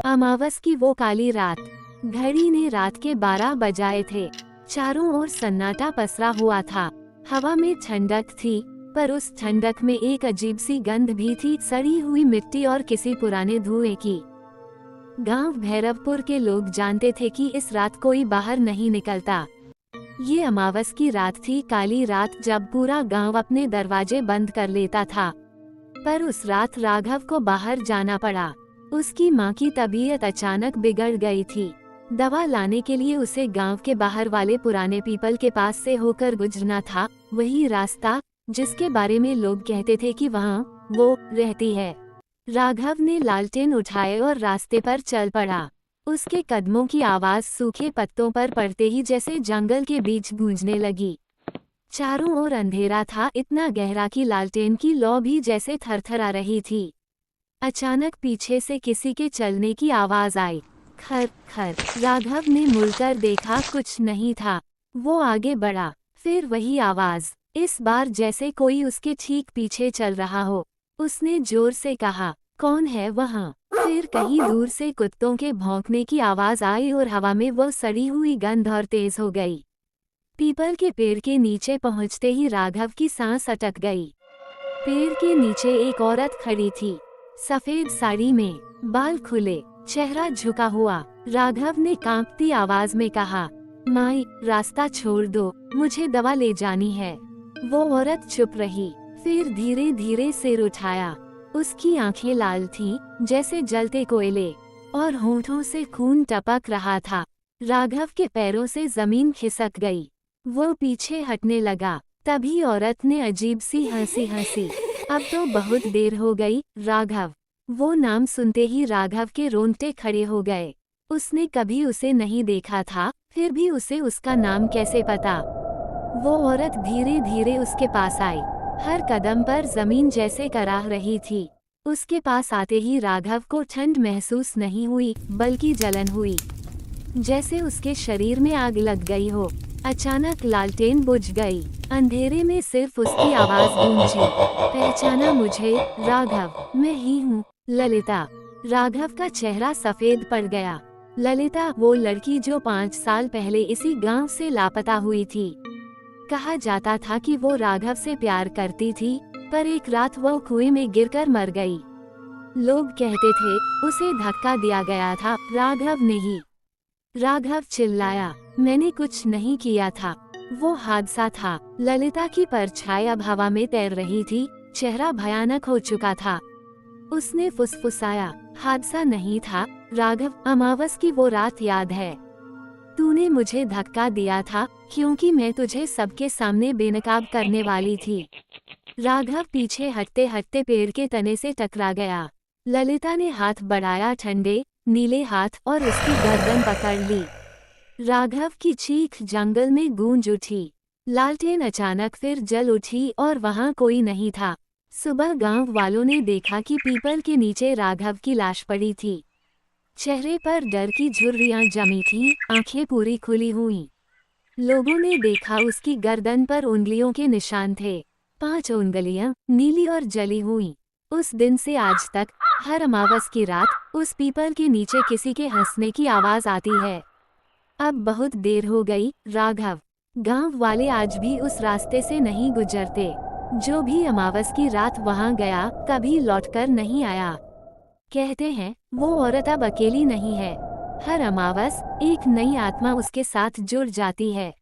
अमावस की वो काली रात। घड़ी ने रात के 12 बजाए थे। चारों ओर सन्नाटा पसरा हुआ था। हवा में ठंडक थी, पर उस ठंडक में एक अजीब सी गंध भी थी, सड़ी हुई मिट्टी और किसी पुराने धुएं की। गांव भैरवपुर के लोग जानते थे कि इस रात कोई बाहर नहीं निकलता। ये अमावस की रात थी, काली रात, जब पूरा गांव अपने दरवाजे बंद कर लेता था। पर उस रात राघव को बाहर जाना पड़ा। उसकी माँ की तबीयत अचानक बिगड़ गई थी। दवा लाने के लिए उसे गांव के बाहर वाले पुराने पीपल के पास से होकर गुजरना था, वही रास्ता जिसके बारे में लोग कहते थे कि वहाँ वो रहती है। राघव ने लालटेन उठाए और रास्ते पर चल पड़ा। उसके कदमों की आवाज सूखे पत्तों पर पड़ते ही जैसे जंगल के बीच गूंजने लगी। चारों ओर अंधेरा था, इतना गहरा कि लालटेन की लौ भी जैसे थरथरा रही थी। अचानक पीछे से किसी के चलने की आवाज आई। खर खर। राघव ने मुड़कर देखा, कुछ नहीं था। वो आगे बढ़ा, फिर वही आवाज, इस बार जैसे कोई उसके ठीक पीछे चल रहा हो। उसने जोर से कहा, कौन है वहाँ? फिर कहीं दूर से कुत्तों के भौंकने की आवाज आई और हवा में वो सड़ी हुई गंध और तेज हो गई। पीपल के पेड़ के नीचे पहुँचते ही राघव की सांस अटक गई। पेड़ के नीचे एक औरत खड़ी थी, सफेद साड़ी में, बाल खुले, चेहरा झुका हुआ। राघव ने कांपती आवाज में कहा, माई, रास्ता छोड़ दो, मुझे दवा ले जानी है। वो औरत चुप रही, फिर धीरे धीरे सिर उठाया। उसकी आंखें लाल थीं, जैसे जलते कोयले, और होंठों से खून टपक रहा था। राघव के पैरों से जमीन खिसक गई। वो पीछे हटने लगा। तभी औरत ने अजीब सी हंसी हंसी। अब तो बहुत देर हो गई, राघव। वो नाम सुनते ही राघव के रोंगटे खड़े हो गए। उसने कभी उसे नहीं देखा था, फिर भी उसे उसका नाम कैसे पता? वो औरत धीरे धीरे उसके पास आई। हर कदम पर जमीन जैसे कराह रही थी। उसके पास आते ही राघव को ठंड महसूस नहीं हुई, बल्कि जलन हुई, जैसे उसके शरीर में आग लग गई हो। अचानक लालटेन बुझ गई। अंधेरे में सिर्फ उसकी आवाज गूंजी, पहचाना मुझे, राघव? मैं ही हूँ, ललिता। राघव का चेहरा सफेद पड़ गया। ललिता, वो लड़की जो 5 साल पहले इसी गांव से लापता हुई थी। कहा जाता था कि वो राघव से प्यार करती थी, पर एक रात वो कुएं में गिरकर मर गई। लोग कहते थे उसे धक्का दिया गया था, राघव ने ही। राघव चिल्लाया, मैंने कुछ नहीं किया था, वो हादसा था। ललिता की परछाई अब हवा में तैर रही थी, चेहरा भयानक हो चुका था। उसने फुसफुसाया, हादसा नहीं था राघव, अमावस की वो रात याद है? तूने मुझे धक्का दिया था क्योंकि मैं तुझे सबके सामने बेनकाब करने वाली थी। राघव पीछे हटते हटते पेड़ के तने से टकरा गया। ललिता ने हाथ बढ़ाया, ठंडे नीले हाथ, और उसकी गर्दन पकड़ ली। राघव की चीख जंगल में गूंज उठी। लालटेन अचानक फिर जल उठी और वहां कोई नहीं था। सुबह गांव वालों ने देखा कि पीपल के नीचे राघव की लाश पड़ी थी। चेहरे पर डर की झुर्रियां जमी थीं, आंखें पूरी खुली हुईं। लोगों ने देखा उसकी गर्दन पर उंगलियों के निशान थे, 5 उंगलियां नीली और जली हुईं। उस दिन से आज तक हर अमावस की रात उस पीपल के नीचे किसी के हंसने की आवाज आती है। अब बहुत देर हो गई, राघव। गांव वाले आज भी उस रास्ते से नहीं गुजरते। जो भी अमावस की रात वहां गया, कभी लौटकर नहीं आया। कहते हैं वो औरत अब अकेली नहीं है। हर अमावस एक नई आत्मा उसके साथ जुड़ जाती है।